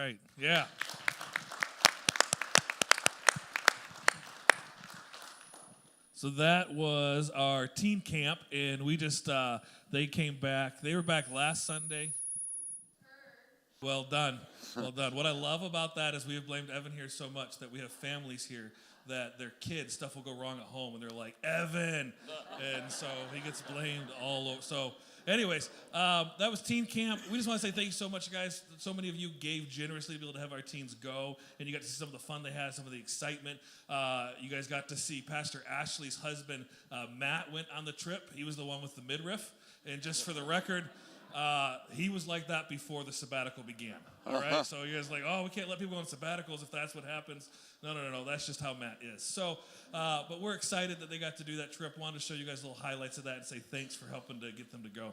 right. Yeah. So that was our teen camp, and we just, they came back. They were back last Sunday. Well done. Well done. What I love about that is we have blamed Evan here so much that we have families here that their kids, stuff will go wrong at home, and they're like, Evan. And so he gets blamed all over. So anyways, that was teen camp. We just want to say thank you so much, guys. So many of you gave generously to be able to have our teens go, and you got to see some of the fun they had, some of the excitement. You guys got to see Pastor Ashley's husband, Matt, went on the trip. He was the one with the midriff. And just for the record, he was like that before the sabbatical began. All right? So you guys are like, oh, we can't let people go on sabbaticals if that's what happens. No. That's just how Matt is. So, but we're excited that they got to do that trip. Wanted to show you guys little highlights of that and say thanks for helping to get them to go.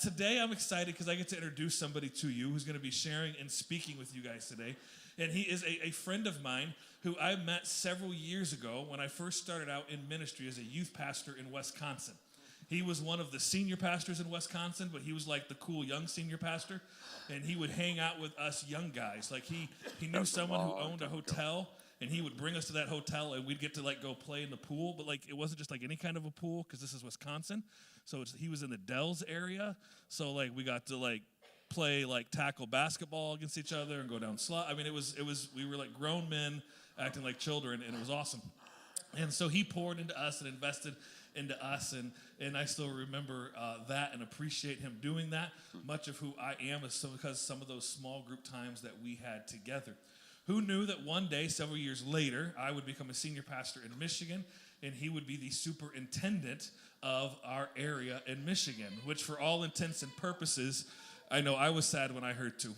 Today I'm excited because I get to introduce somebody to you who's going to be sharing and speaking with you guys today. And he is a friend of mine who I met several years ago when I first started out in ministry as a youth pastor in Wisconsin. He was one of the senior pastors in Wisconsin, but he was like the cool young senior pastor, and he would hang out with us young guys. Like he knew someone who owned a hotel, and he would bring us to that hotel, and we'd get to like go play in the pool. But like it wasn't just like any kind of a pool because this is Wisconsin, so he was in the Dells area. So like we got to like play like tackle basketball against each other and go down slide. I mean it was we were like grown men acting like children, and it was awesome. And so he poured into us and invested into us, and I still remember that and appreciate him doing that. Much of who I am is because some of those small group times that we had together. Who knew that one day, several years later, I would become a senior pastor in Michigan, and he would be the superintendent of our area in Michigan, which for all intents and purposes, I know I was sad when I heard too.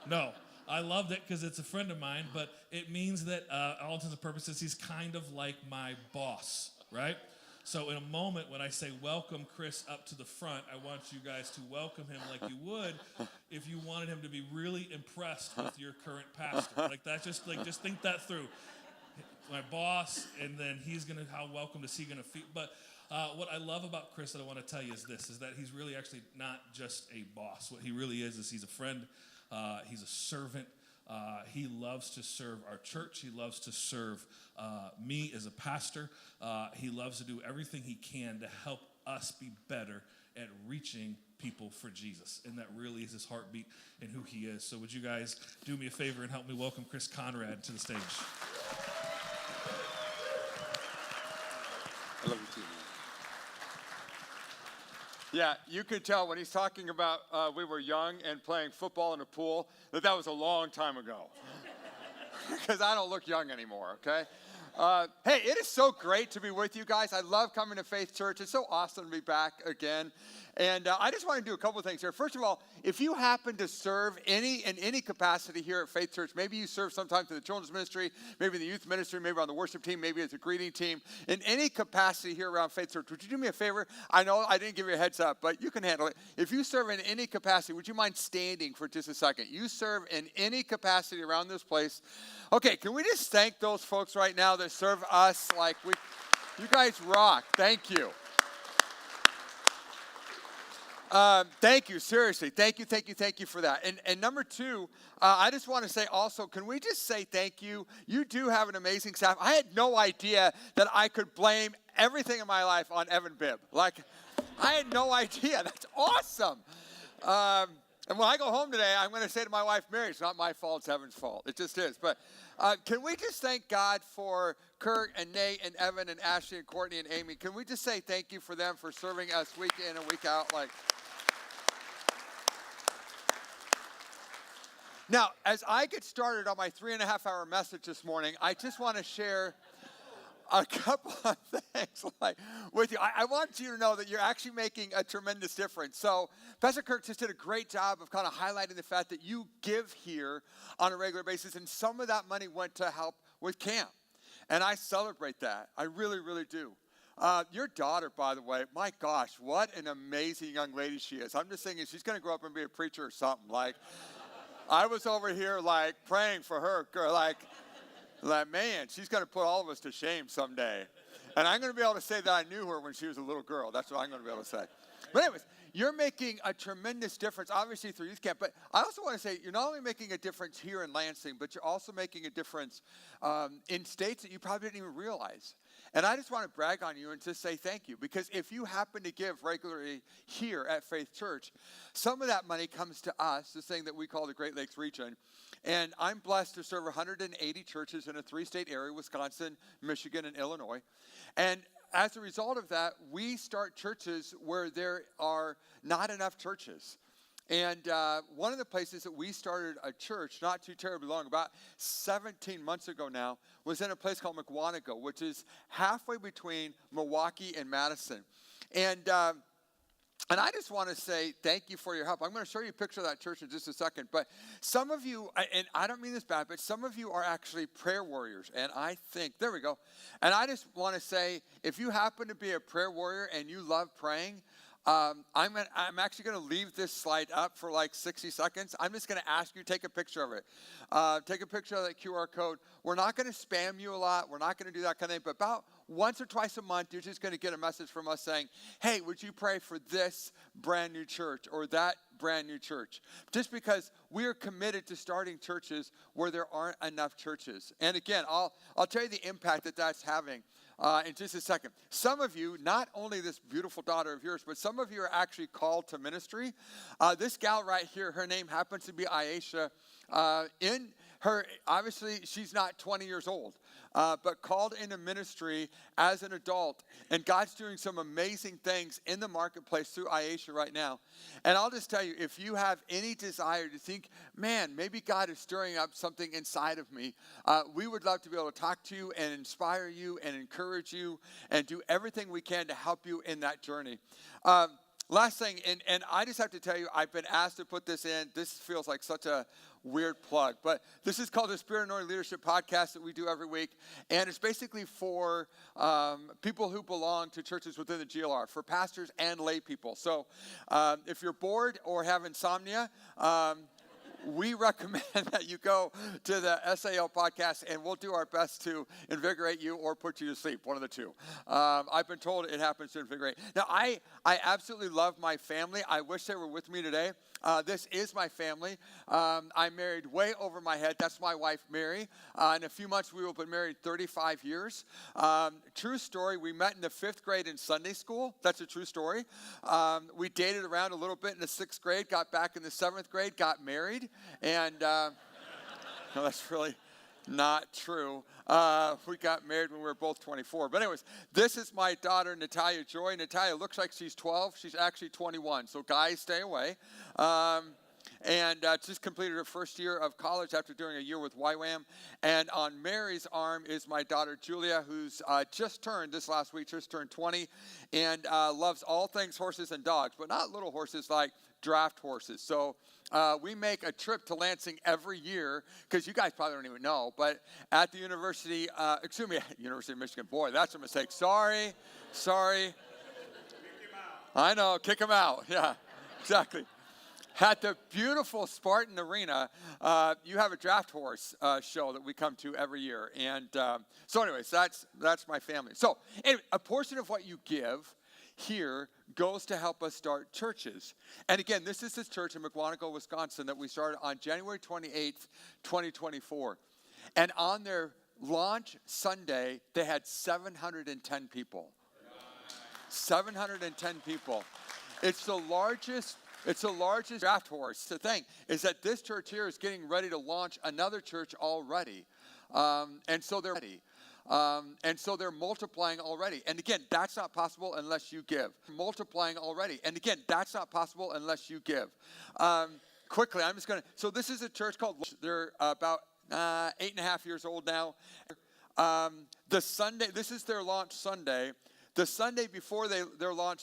No. I loved it because it's a friend of mine, but it means that all intents and purposes, he's kind of like my boss, right? So in a moment when I say welcome Chris up to the front, I want you guys to welcome him like you would if you wanted him to be really impressed with your current pastor. Like that, just think that through. My boss, and then how welcome is he gonna feel? But what I love about Chris that I want to tell you is that he's really actually not just a boss. What he really is he's a friend. He's a servant. He loves to serve our church. He loves to serve me as a pastor. He loves to do everything he can to help us be better at reaching people for Jesus. And that really is his heartbeat and who he is. So would you guys do me a favor and help me welcome Chris Conrad to the stage? I love you too. Yeah, you could tell when he's talking about we were young and playing football in a pool that was a long time ago. Because I don't look young anymore, okay? Hey, it is so great to be with you guys. I love coming to Faith Church. It's so awesome to be back again. And I just want to do a couple of things here. First of all, if you happen to serve in any capacity here at Faith Church, maybe you serve sometimes in the children's ministry, maybe in the youth ministry, maybe on the worship team, maybe as a greeting team, in any capacity here around Faith Church, would you do me a favor? I know I didn't give you a heads up, but you can handle it. If you serve in any capacity, would you mind standing for just a second? You serve in any capacity around this place. Okay, can we just thank those folks right now that serve us? You guys rock. Thank you. Thank you, seriously. Thank you for that. And number two, I just want to say also, can we just say thank you? You do have an amazing staff. I had no idea that I could blame everything in my life on Evan Bibb. I had no idea. That's awesome. And when I go home today, I'm going to say to my wife, Mary, it's not my fault, it's Evan's fault. It just is. But can we just thank God for Kurt and Nate and Evan and Ashley and Courtney and Amy? Can we just say thank you for them for serving us week in and week out? Now, as I get started on my 3.5-hour message this morning, I just want to share a couple of things with you. I want you to know that you're actually making a tremendous difference. So Pastor Kirk just did a great job of kind of highlighting the fact that you give here on a regular basis, and some of that money went to help with camp. And I celebrate that. I really, really do. Your daughter, by the way, my gosh, what an amazing young lady she is. I'm just thinking she's going to grow up and be a preacher or something. I was over here praying for her, man, she's going to put all of us to shame someday. And I'm going to be able to say that I knew her when she was a little girl. That's what I'm going to be able to say. But anyways, you're making a tremendous difference, obviously through youth camp, but I also want to say you're not only making a difference here in Lansing, but you're also making a difference in states that you probably didn't even realize. And I just want to brag on you and just say thank you, because if you happen to give regularly here at Faith Church, some of that money comes to us, this thing that we call the Great Lakes region. And I'm blessed to serve 180 churches in a 3-state area, Wisconsin, Michigan, and Illinois. And as a result of that, we start churches where there are not enough churches. And one of the places that we started a church not too terribly long, about 17 months ago now, was in a place called McWanago, which is halfway between Milwaukee and Madison. And I just want to say thank you for your help. I'm going to show you a picture of that church in just a second. But some of you, and I don't mean this bad, but some of you are actually prayer warriors. And I think, there we go. And I just want to say, if you happen to be a prayer warrior and you love praying, I'm actually going to leave this slide up for like 60 seconds. I'm just going to ask you to take a picture of it. Take a picture of that QR code. We're not going to spam you a lot. We're not going to do that kind of thing. But about once or twice a month, you're just going to get a message from us saying, hey, would you pray for this brand new church or that brand new church? Just because we are committed to starting churches where there aren't enough churches. And again, I'll tell you the impact that that's having. In just a second. Some of you, not only this beautiful daughter of yours, but some of you are actually called to ministry. This gal right here, her name happens to be Aisha. Obviously, she's not 20 years old, but called into ministry as an adult. And God's doing some amazing things in the marketplace through Aisha right now. And I'll just tell you, if you have any desire to think, man, maybe God is stirring up something inside of me, we would love to be able to talk to you and inspire you and encourage you and do everything we can to help you in that journey. Last thing, and I just have to tell you, I've been asked to put this in. This feels like such a weird plug, but this is called the Spirit Anointed Leadership Podcast that we do every week, and it's basically for people who belong to churches within the GLR, for pastors and lay people. So if you're bored or have insomnia, we recommend that you go to the SAL podcast, and we'll do our best to invigorate you or put you to sleep, one of the two. I've been told it happens to invigorate. Now, I absolutely love my family. I wish they were with me today. This is my family. I'm married way over my head. That's my wife, Mary. In a few months, we will be married 35 years. True story, we met in the 5th grade in Sunday school. That's a true story. We dated around a little bit in the 6th grade, got back in the 7th grade, got married. And no, that's really not true. We got married when we were both 24. But anyways, this is my daughter, Natalia Joy. Natalia looks like she's 12. She's actually 21. So guys, stay away. And just completed her first year of college after doing a year with YWAM. And on Mary's arm is my daughter, Julia, who's just turned 20, and loves all things horses and dogs, but not little horses like draft horses. So we make a trip to Lansing every year, because you guys probably don't even know, but at the University of Michigan. Boy, that's a mistake. Sorry. I know, kick him out. Yeah, exactly. At the beautiful Spartan Arena, you have a draft horse show that we come to every year. And so anyways, that's my family. So anyway, a portion of what you give here goes to help us start churches. And again, this is this church in McWanago, Wisconsin, that we started on January 28th, 2024. And on their launch Sunday, they had 710 people. 710 people. It's the largest draft horse. The thing is that this church here is getting ready to launch another church already. And so they're ready. And so they're multiplying already. And again, that's not possible unless you give. Multiplying already. And again, that's not possible unless you give. Quickly, I'm just going to, so this is a church called, they're about 8.5 years old now. This is their launch Sunday. The Sunday before their launch